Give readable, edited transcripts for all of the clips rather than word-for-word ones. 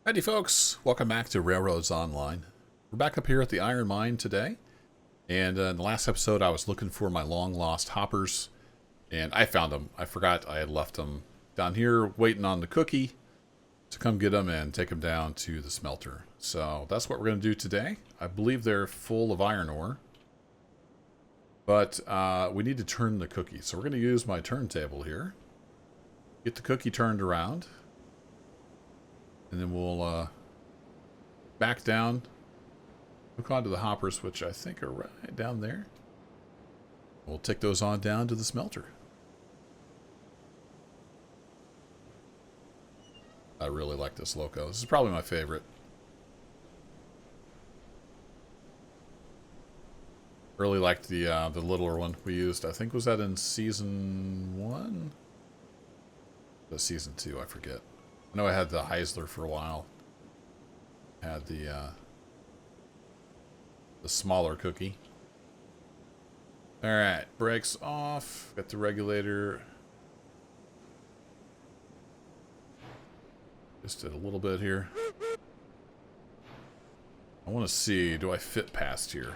Howdy folks, welcome back to Railroads Online. We're back up here at the iron mine today, and in the last episode I was looking for my long lost hoppers, and I found them. I forgot I had left them down here waiting on the cookie to come get them and take them down to the smelter. So that's what we're going to do today. I believe they're full of iron ore, but we need to turn the cookie. So we're going to use my turntable here, get the cookie turned around, and then we'll back down, hook onto the hoppers, which I think are right down there. We'll take those on down to the smelter. I really like this loco. This is probably my favorite. Really liked the littler one we used. I think was that in season 1? The season 2, I forget. I know I had the Heisler for a while. Had the smaller cookie. Alright, brakes off. Got the regulator. Just did a little bit here. I want to see, do I fit past here?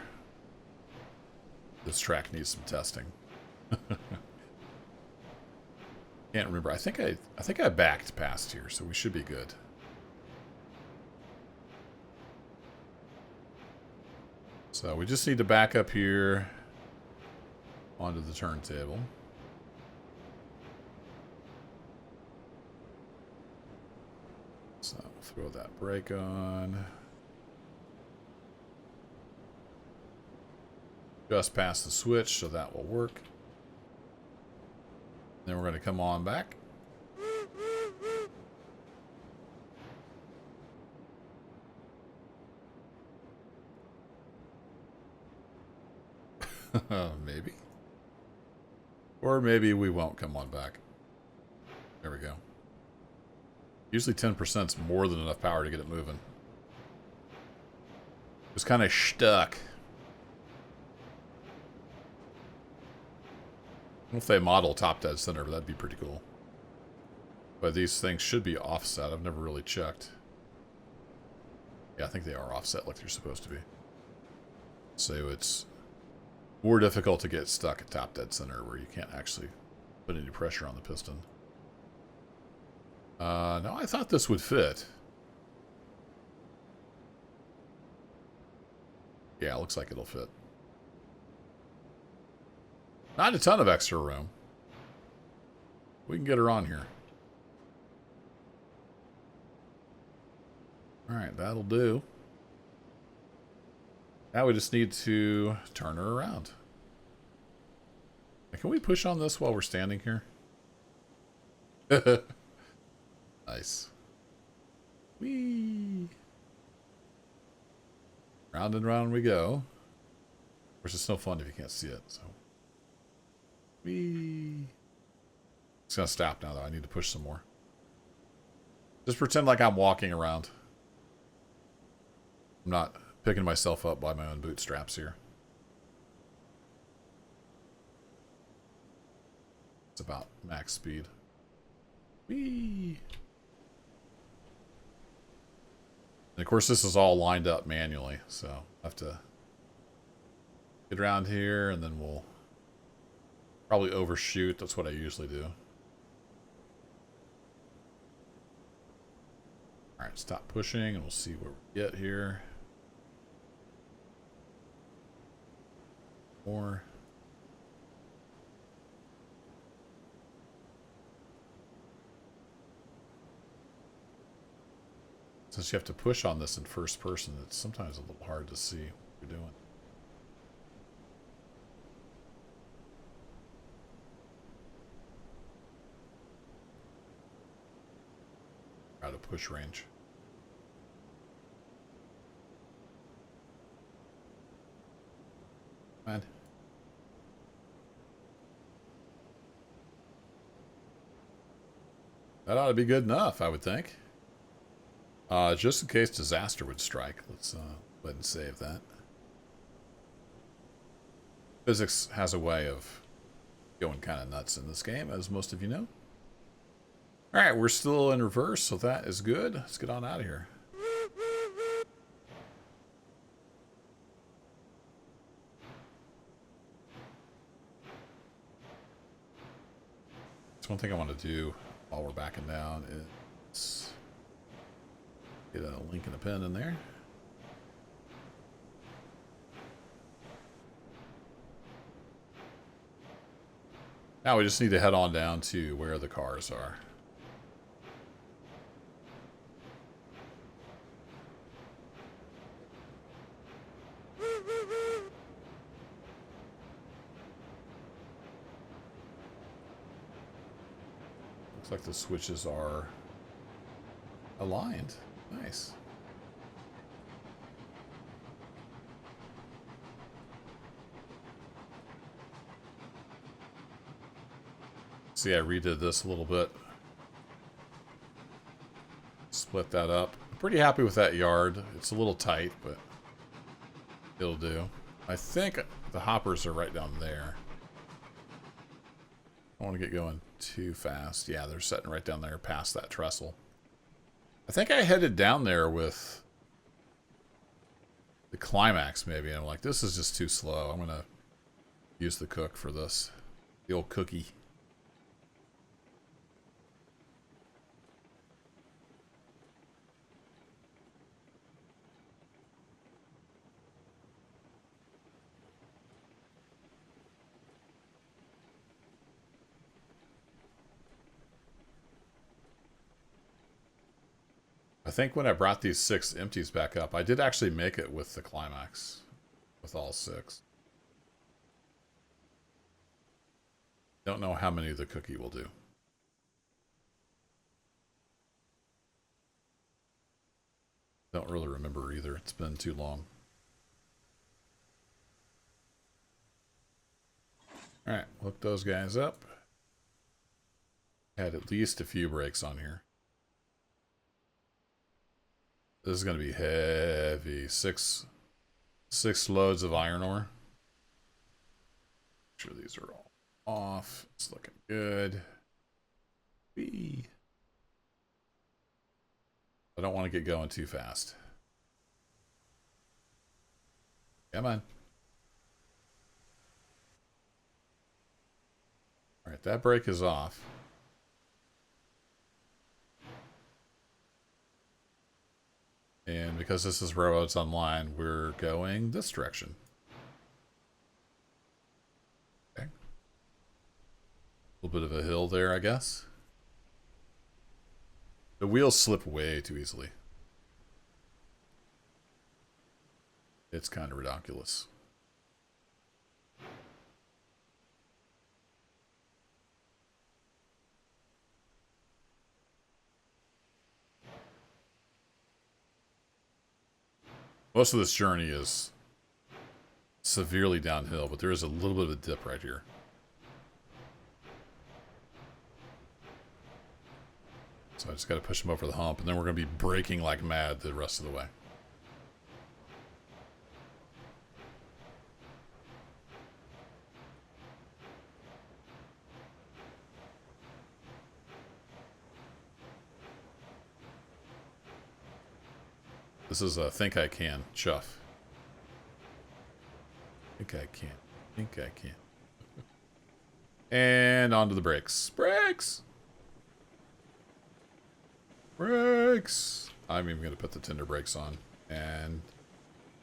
This track needs some testing. Can't remember. I think I backed past here, so we should be good. So we just need to back up here onto the turntable. So we'll throw that brake on. Just past the switch, so that will work. Then we're going to come on back. Maybe. Or maybe we won't come on back. There we go. Usually 10% is more than enough power to get it moving. It's kind of stuck. I don't know if they model top dead center, but that'd be pretty cool. But these things should be offset. I've never really checked. Yeah, I think they are offset like they're supposed to be. So it's more difficult to get stuck at top dead center where you can't actually put any pressure on the piston. No, I thought this would fit. Yeah, it looks like it'll fit. Not a ton of extra room. We can get her on here. Alright, that'll do. Now we just need to turn her around. Can we push on this while we're standing here? Nice. Whee! Round and round we go. Of course, it's no fun if you can't see it, so. Whee! It's gonna stop now, though. I need to push some more. Just pretend like I'm walking around. I'm not picking myself up by my own bootstraps here. It's about max speed. Whee! And of course, this is all lined up manually, so I have to get around here, and then we'll probably overshoot. That's what I usually do. Alright, stop pushing, and we'll see where we get here. More. Since you have to push on this in first person, it's sometimes a little hard to see what you're doing. Out of push range. Man. That ought to be good enough, I would think. Just in case disaster would strike, let's go ahead and save that. Physics has a way of going kind of nuts in this game, as most of you know. Alright, we're still in reverse, so that is good. Let's get on out of here. So one thing I want to do while we're backing down is get a link and a pin in there. Now we just need to head on down to where the cars are. Looks like the switches are aligned. Nice. See, I redid this a little bit. Split that up. I'm pretty happy with that yard. It's a little tight, but it'll do. I think the hoppers are right down there. I don't want to get going too fast. Yeah, they're sitting right down there past that trestle. I think I headed down there with the climax maybe. I'm like, this is just too slow. I'm going to use the Cooke for this. The old cookie. I think when I brought these 6 empties back up, I did actually make it with the climax. With all 6. Don't know how many the cookie will do. Don't really remember either. It's been too long. Alright, hook those guys up. Had at least a few brakes on here. This is going to be heavy. Six loads of iron ore. Make sure these are all off. It's looking good. Whee. I don't want to get going too fast. Come on. Alright, that brake is off. And because this is Railroads Online, we're going this direction. Okay. A little bit of a hill there, I guess. The wheels slip way too easily. It's kind of ridiculous. Most of this journey is severely downhill, but there is a little bit of a dip right here. So I just got to push them over the hump, and then we're going to be braking like mad the rest of the way. This is a think I can chuff. Think I can. Think I can. And onto the brakes. Brakes! Brakes! I'm even going to put the tender brakes on. And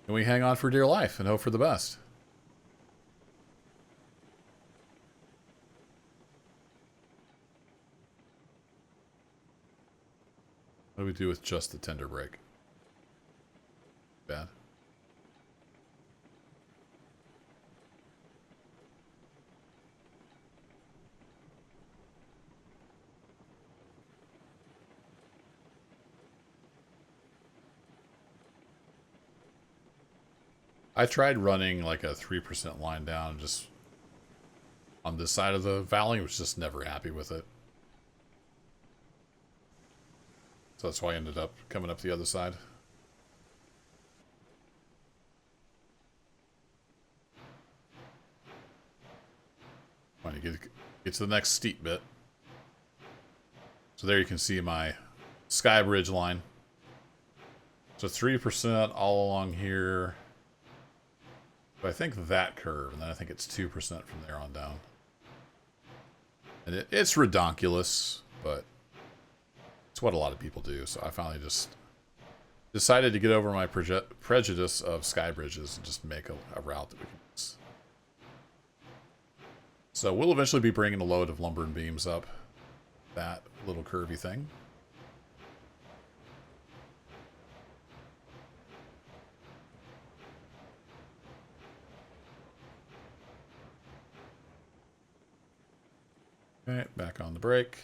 we hang on for dear life and hope for the best. What do we do with just the tender brake? Bad. I tried running like a 3% line down just on this side of the valley. Was just never happy with it. So that's why I ended up coming up the other side. Trying to get to the next steep bit. So there you can see my sky bridge line. So 3% all along here. But I think that curve, and then I think it's 2% from there on down. And it's redonkulous, but it's what a lot of people do. So I finally just decided to get over my prejudice of sky bridges and just make a route that we can use. So we'll eventually be bringing a load of lumber and beams up that little curvy thing. All right, back on the brake.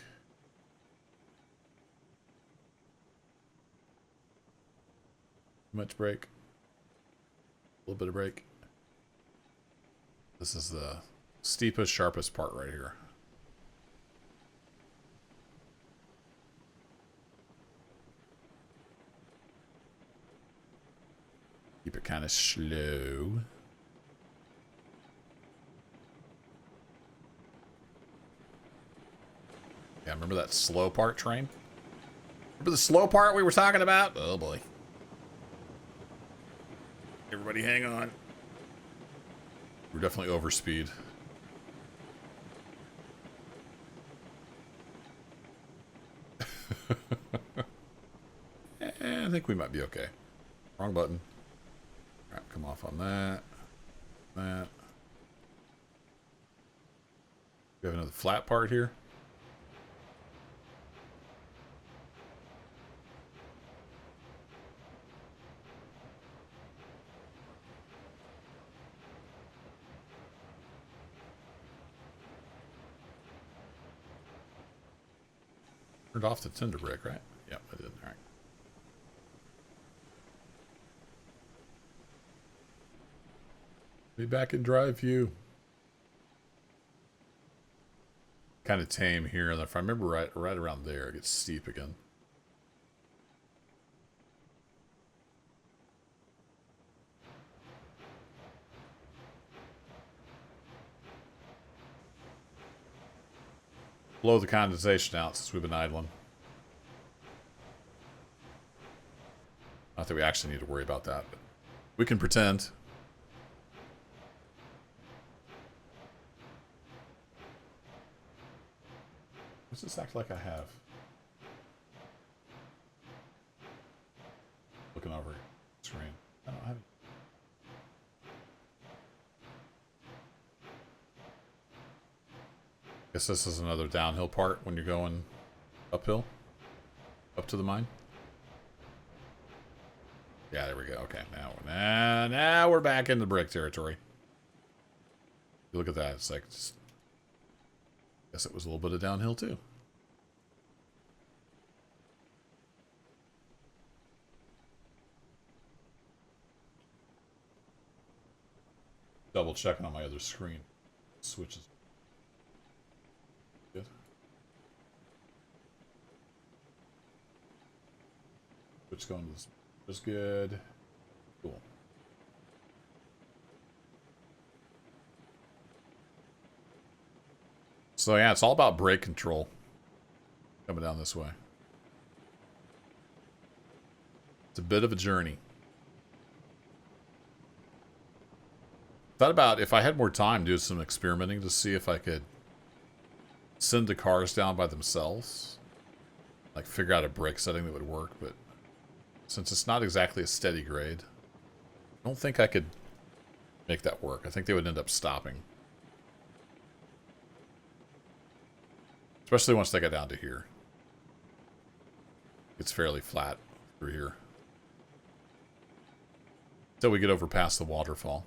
Much brake. A little bit of brake. This is the steepest, sharpest part right here. Keep it kind of slow. Yeah, remember that slow part, train? Remember the slow part we were talking about? Oh boy. Everybody hang on. We're definitely over speed. I think we might be okay. Wrong button. Alright, come off on that. That. We have another flat part here. Turned off the tinder brick, right? Yep, I did. All right. Be back in drive view. Kind of tame here, and if I remember right around there, it gets steep again. Blow the condensation out since we've been idling. Not that we actually need to worry about that, but we can pretend. What's this act like I have? Looking over the screen. I don't have it. Guess this is another downhill part when you're going uphill. Up to the mine. Yeah, there we go. Okay, now we're back in the brick territory. You look at that, it's like, just, guess it was a little bit of downhill too. Double checking on my other screen. Switches. Good. Switch going to this. Was good. Cool. So yeah, it's all about brake control. Coming down this way. It's a bit of a journey. Thought about if I had more time, do some experimenting to see if I could send the cars down by themselves. Like figure out a brake setting that would work, but since it's not exactly a steady grade, I don't think I could make that work. I think they would end up stopping. Especially once they get down to here. It's fairly flat through here. Until we get over past the waterfall.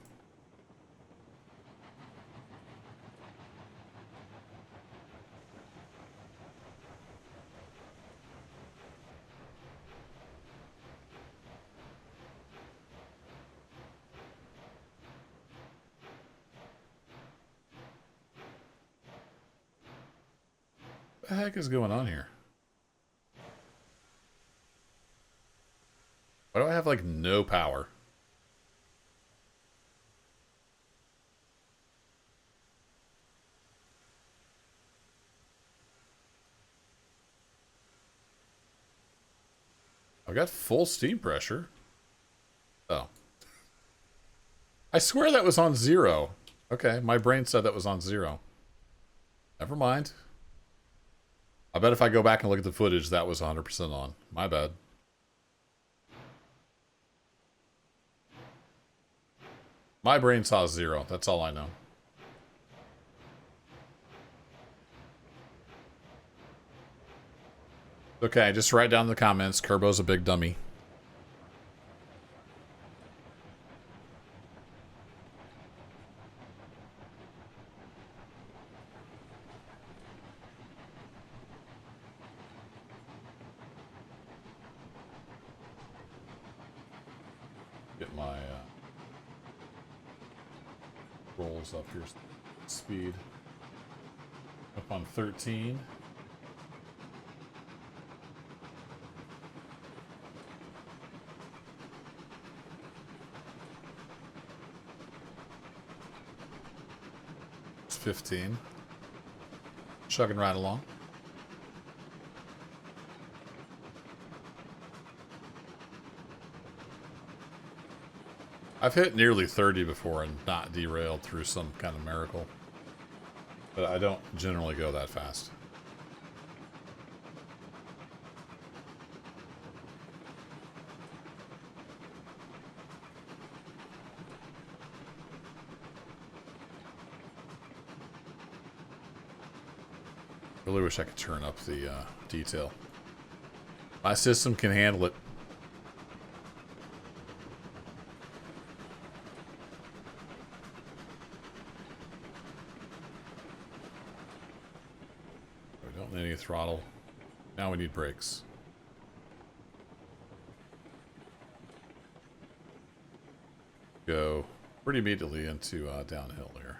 What the heck is going on here? Why do I have, like, no power? I got full steam pressure. Oh. I swear that was on 0. Okay, my brain said that was on 0. Never mind. I bet if I go back and look at the footage, that was 100% on. My bad. My brain saw 0. That's all I know. Okay, just write down in the comments, Kerbo's a big dummy. Get my rolls up here. Speed. Up on 13. It's 15. Chugging right along. I've hit nearly 30 before and not derailed through some kind of miracle. But I don't generally go that fast. Really wish I could turn up the detail. My system can handle it. We don't need any throttle. Now we need brakes. Go pretty immediately into downhill here.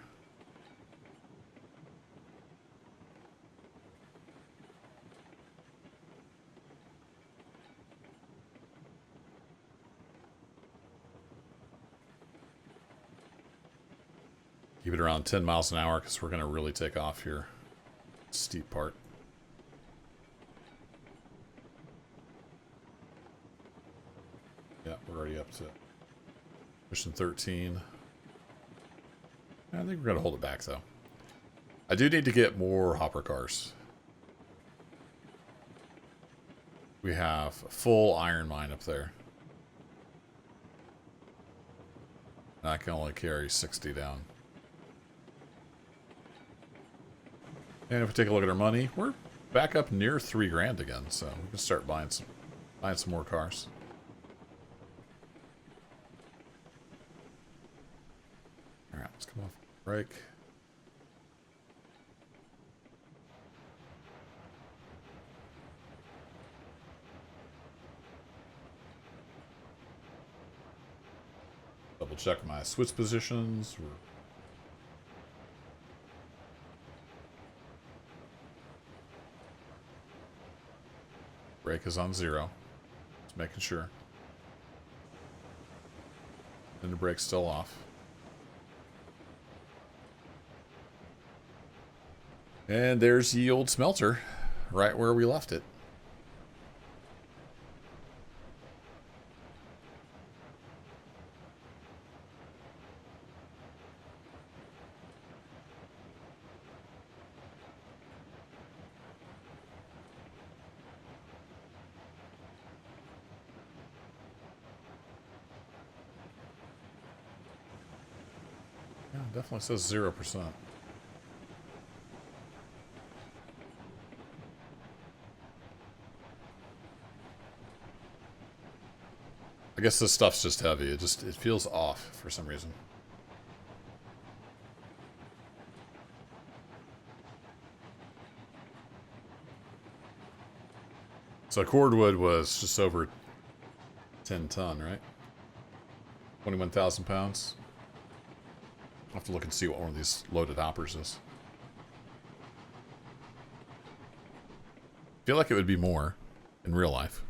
Keep it around 10 miles an hour because we're going to really take off here. Steep part. Yeah, we're already up to pushing 13. I think we're going to hold it back, though. I do need to get more hopper cars. We have a full iron mine up there. And I can only carry 60 down. And if we take a look at our money, we're back up near $3,000 again, so we can start buying some more cars. All right, let's come off break. Double check my switch positions. Brake is on 0. Just making sure. And the brake's still off. And there's the old smelter, right where we left it. Yeah, it definitely says 0%. I guess this stuff's just heavy. It feels off for some reason. So cordwood was just over 10 ton, right? 21,000 pounds. I'll have to look and see what one of these loaded hoppers is. I feel like it would be more in real life.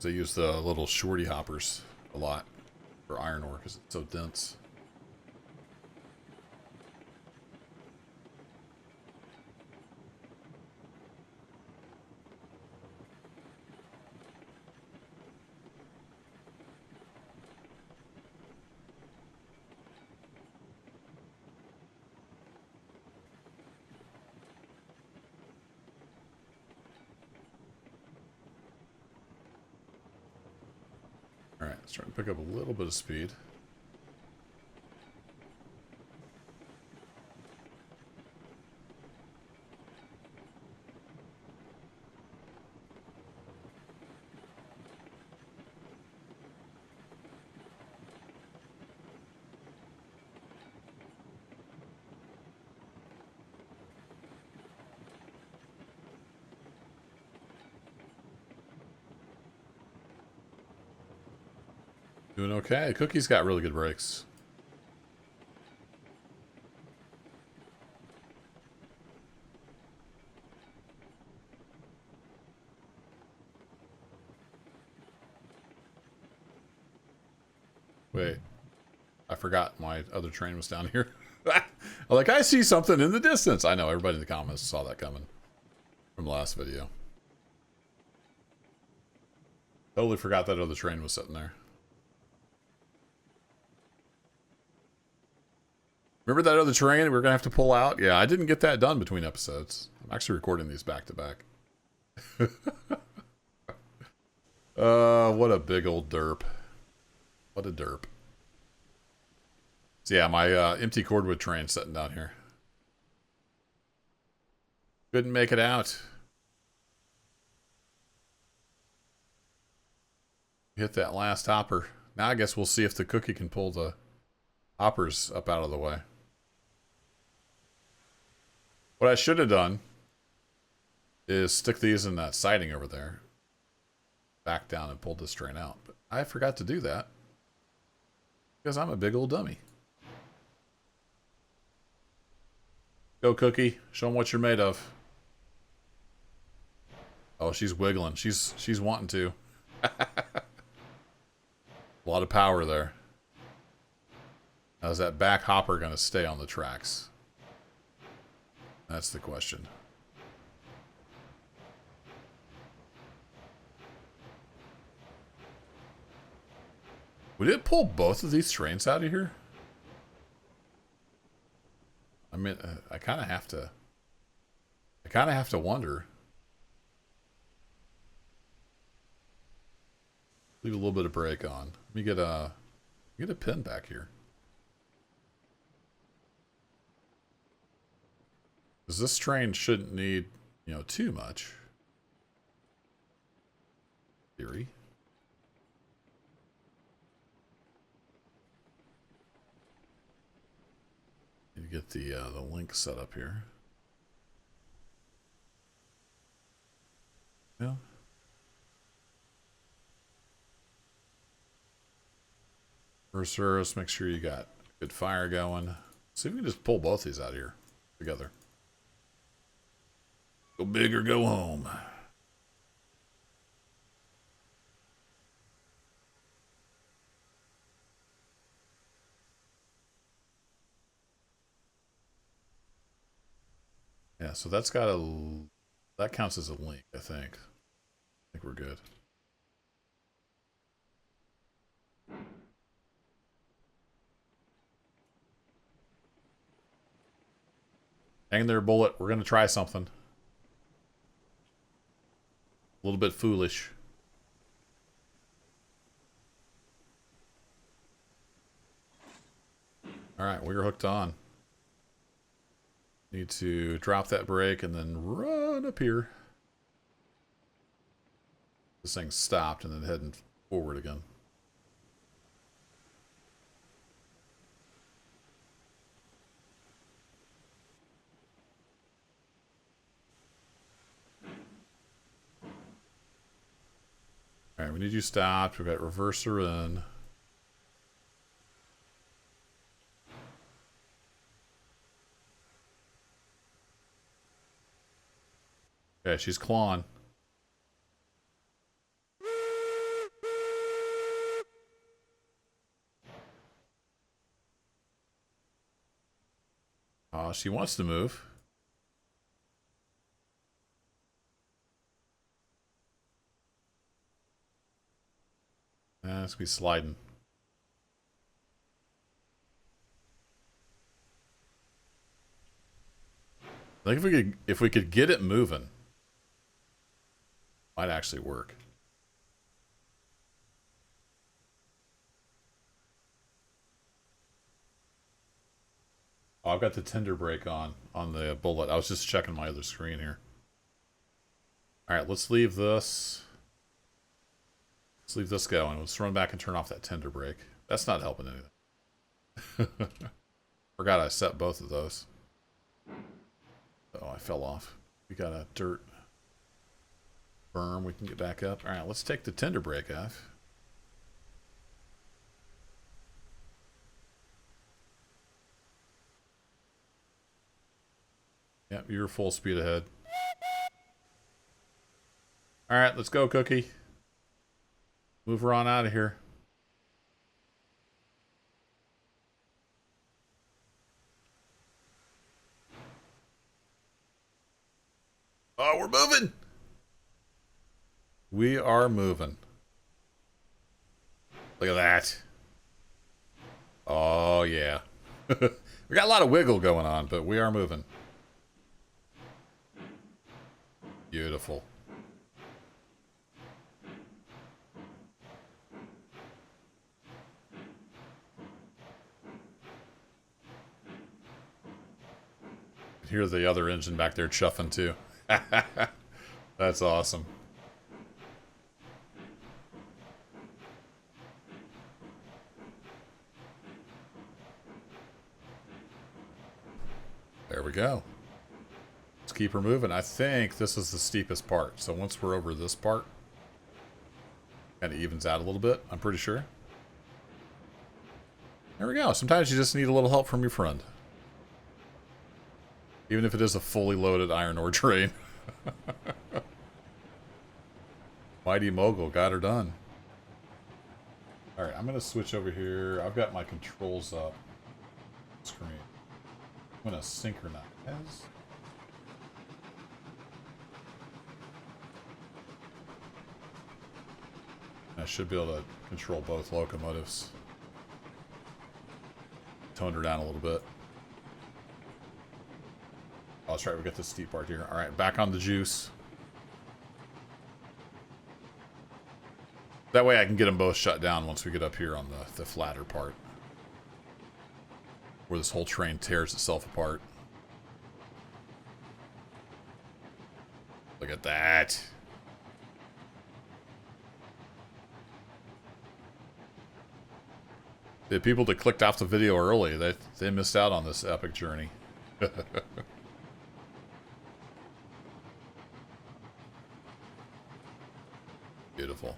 They use the little shorty hoppers a lot for iron ore because it's so dense. starting to pick up a little bit of speed. Doing okay. Cookie's got really good brakes. Wait. I forgot my other train was down here. Like, I see something in the distance. I know, everybody in the comments saw that coming from the last video. Totally forgot that other train was sitting there. Remember that other train we were going to have to pull out? Yeah, I didn't get that done between episodes. I'm actually recording these back to back. What a big old derp. What a derp. So yeah, my empty cordwood train sitting down here. Couldn't make it out. Hit that last hopper. Now I guess we'll see if the cookie can pull the hoppers up out of the way. What I should have done is stick these in that siding over there. Back down and pull this train out. But I forgot to do that. Because I'm a big old dummy. Go, Cookie. Show them what you're made of. Oh, she's wiggling. She's wanting to. A lot of power there. Now, is that back hopper going to stay on the tracks? That's the question. Would it pull both of these trains out of here? I mean, I kind of have to. I kind of have to wonder. Leave a little bit of brake on. Let me get a pin back here. Because this train shouldn't need, you know, too much. Theory. Need to get the link set up here. Yeah. First service, make sure you got good fire going. See if we can just pull both these out here together. Go big or go home. Yeah, so that's got a... That counts as a link, I think. I think we're good. Hang there, Bullet. We're going to try something. A little bit foolish. Alright, we're hooked on. Need to drop that brake and then run up here. This thing's stopped and then heading forward again. Alright, we need you stopped. We've got reverser in. Okay, she's clawing. Oh, she wants to move. It's gonna be sliding. I think if we could get it moving, might actually work. Oh, I've got the tender brake on the bullet. I was just checking my other screen here. All right, let's leave this. Let's leave this going. Let's run back and turn off that tender brake. That's not helping anything. Forgot I set both of those. Oh, I fell off. We got a dirt berm. We can get back up. All right, let's take the tender brake off. Yep, you're full speed ahead. All right, let's go, Cookie. Move her on out of here. Oh, we're moving. We are moving. Look at that. Oh, yeah. We got a lot of wiggle going on, but we are moving. Beautiful. Hear the other engine back there chuffing too. That's awesome. There we go. Let's keep her moving. I think this is the steepest part. So once we're over this part, kind of evens out a little bit, I'm pretty sure. There we go. Sometimes you just need a little help from your friend. Even if it is a fully loaded iron ore train. Mighty Mogul got her done. Alright, I'm going to switch over here. I've got my controls up. Screen. I'm going to synchronize. I should be able to control both locomotives. Toned her down a little bit. Oh, that's right, we got the steep part here. Alright, back on the juice. That way I can get them both shut down once we get up here on the flatter part. Where this whole train tears itself apart. Look at that. The people that clicked off the video early, they missed out on this epic journey. Beautiful.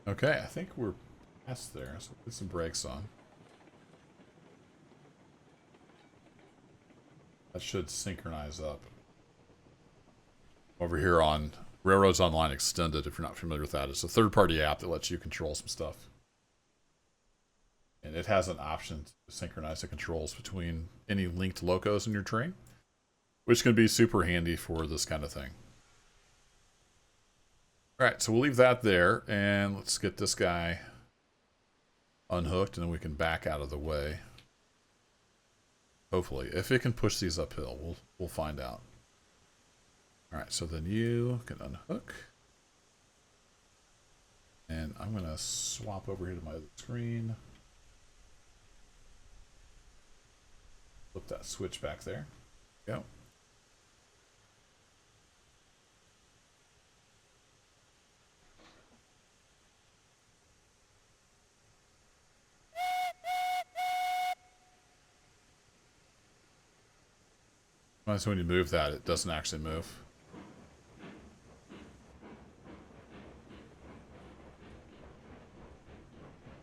Okay, I think we're past there, so put some brakes on. That should synchronize up. Over here on Railroads Online Extended, if you're not familiar with that, it's a third-party app that lets you control some stuff. And it has an option to synchronize the controls between any linked locos in your train, which can be super handy for this kind of thing. Alright, so we'll leave that there, and let's get this guy unhooked, and then we can back out of the way. Hopefully. If it can push these uphill, we'll find out. Alright, so then you can unhook. And I'm going to swap over here to my other screen. Flip that switch back there. Go. So when you move that, it doesn't actually move.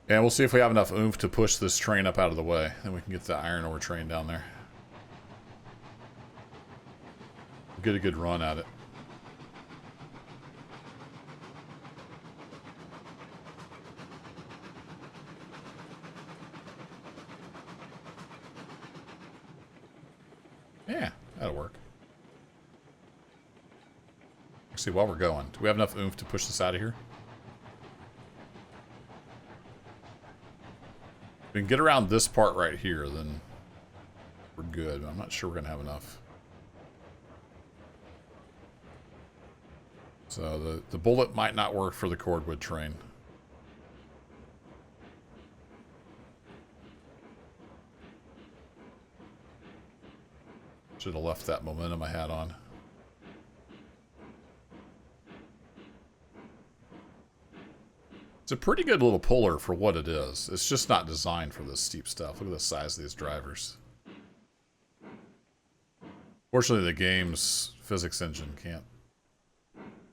And we'll see if we have enough oomph to push this train up out of the way. Then we can get the iron ore train down there. We'll get a good run at it. Yeah, that'll work. Actually, while we're going, do we have enough oomph to push this out of here? we can get around this part right here, then we're good. But I'm not sure we're going to have enough. So the bullet might not work for the cordwood train. Should have left that momentum I had on. It's a pretty good little puller for what it is. It's just not designed for this steep stuff. Look at the size of these drivers. Fortunately, the game's physics engine can't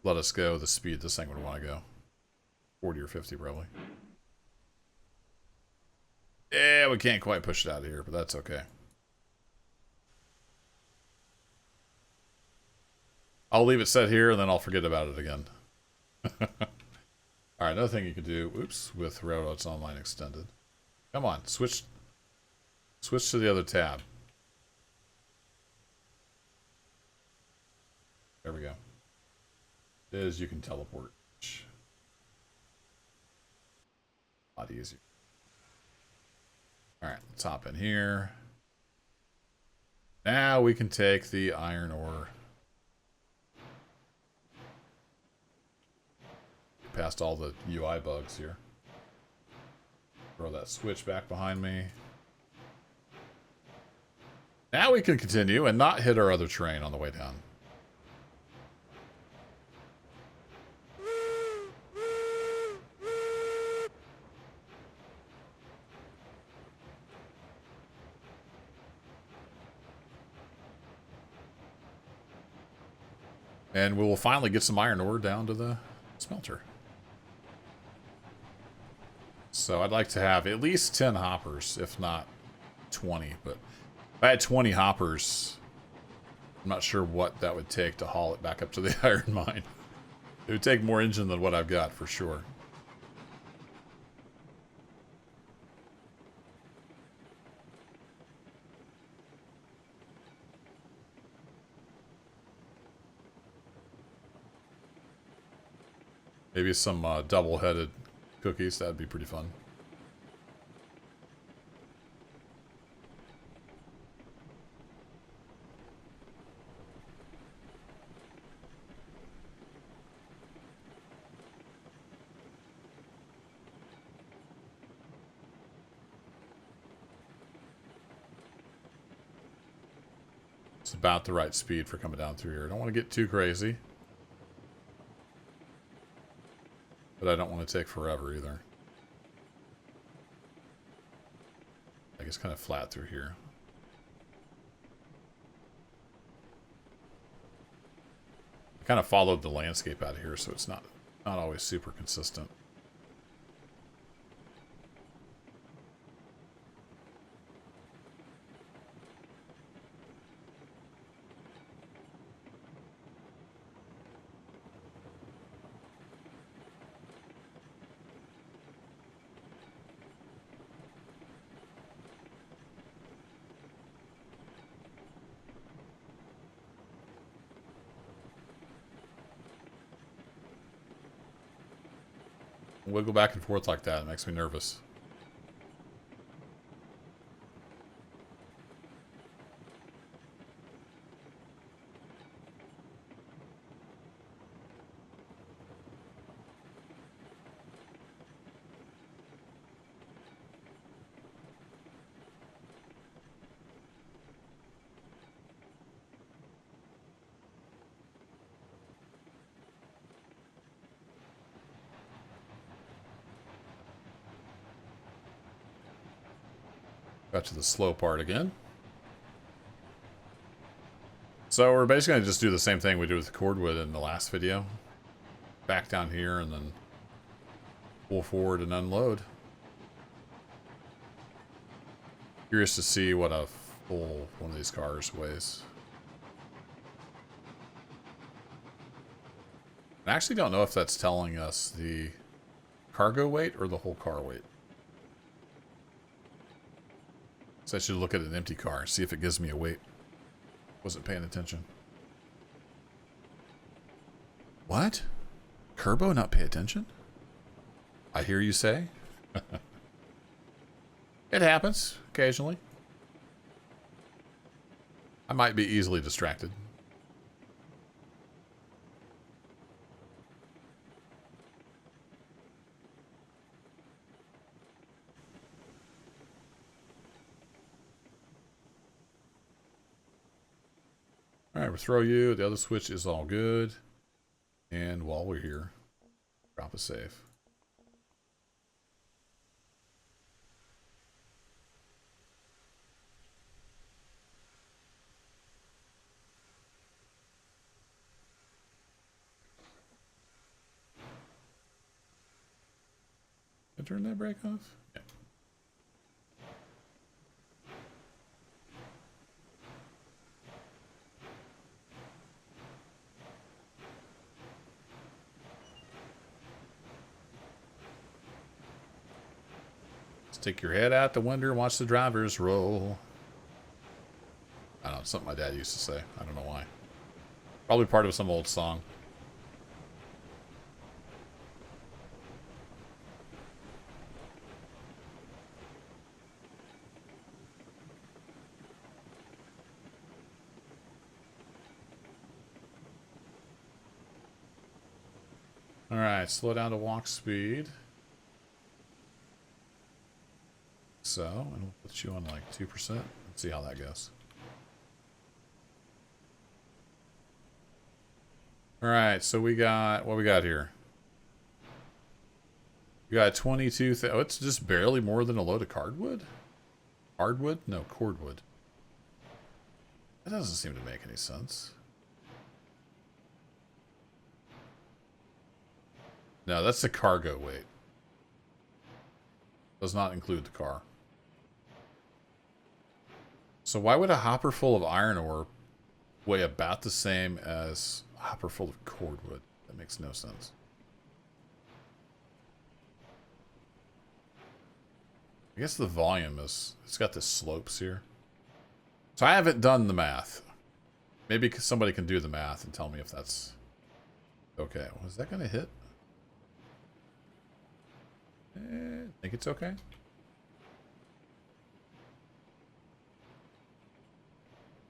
let us go the speed this thing would want to go. 40 or 50 probably. Yeah, we can't quite push it out of here, but that's okay. I'll leave it set here and then I'll forget about it again. Alright, another thing you can do, oops, with Railroads Online Extended. Come on, switch to the other tab. There we go. Is you can teleport. A lot easier. Alright, let's hop in here. Now we can take the iron ore. Past all the UI bugs here. Throw that switch back behind me. Now we can continue and not hit our other train on the way down. And we will finally get some iron ore down to the smelter. So I'd like to have at least 10 hoppers, if not 20. But if I had 20 hoppers, I'm not sure what that would take to haul it back up to the iron mine. It would take more engine than what I've got, for sure. Maybe some double-headed cookies. That'd be pretty fun. It's about the right speed for coming down through here. I don't want to get too crazy. But I don't want to take forever either. I guess kind of flat through here. I kind of followed the landscape out of here, so it's not always super consistent. Wiggle back and forth like that. It makes me nervous. Got to the slow part again. So we're basically going to just do the same thing we did with the cordwood in the last video. Back down here and then pull forward and unload. Curious to see what a full one of these cars weighs. I actually don't know if that's telling us the cargo weight or the whole car weight. So I should look at an empty car, see if it gives me a weight. Wasn't paying attention. What? Kerbo not pay attention? I hear you say? It happens occasionally. I might be easily distracted. Alright, we'll throw you. The other switch is all good. And while we're here, drop a save. Did I turn that brake off? Yeah. Stick your head out the window and watch the drivers roll. I don't know, something my dad used to say. I don't know why. Probably part of some old song. Alright, slow down to walk speed. So, and we'll put you on like 2%. Let's see how that goes. Alright, so we got, what we got here? We got 22, oh, it's just barely more than a load of cardwood? Hardwood? No, cordwood. That doesn't seem to make any sense. No, that's the cargo weight. Does not include the car. So why would a hopper full of iron ore weigh about the same as a hopper full of cordwood? That makes no sense. I guess the volume is... It's got the slopes here. So I haven't done the math. Maybe somebody can do the math and tell me if that's... Okay, was that going to hit? I think it's okay.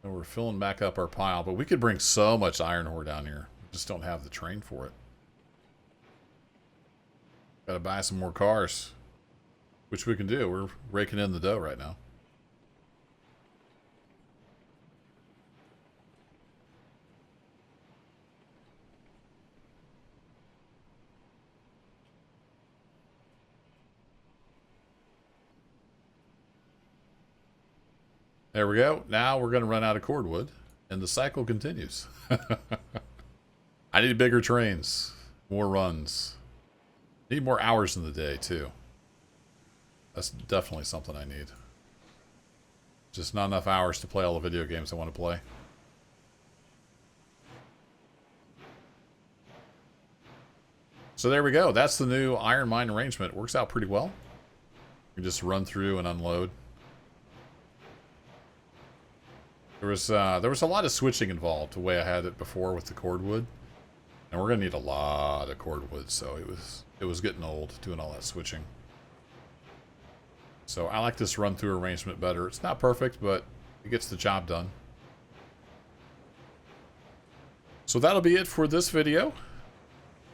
And we're filling back up our pile, but we could bring so much iron ore down here. We just don't have the train for it. Gotta buy some more cars. Which we can do. We're raking in the dough right now. There we go. Now we're going to run out of cordwood, and the cycle continues. I need bigger trains, more runs. Need more hours in the day, too. That's definitely something I need. Just not enough hours to play all the video games I want to play. So there we go. That's the new iron mine arrangement. It works out pretty well. You can just run through and unload. There was a lot of switching involved the way I had it before with the cordwood, and we're gonna need a lot of cordwood, so it was getting old doing all that switching. So I like this run through arrangement better. It's not perfect, but it gets the job done. So that'll be it for this video.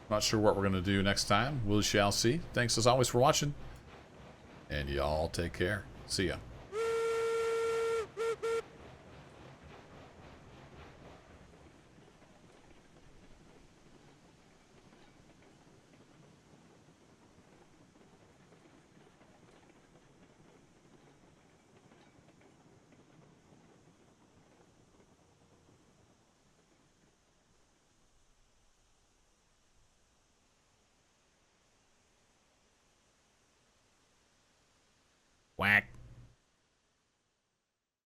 Not sure what we're gonna do next time. We shall see. Thanks as always for watching, and y'all take care. See ya. Whack.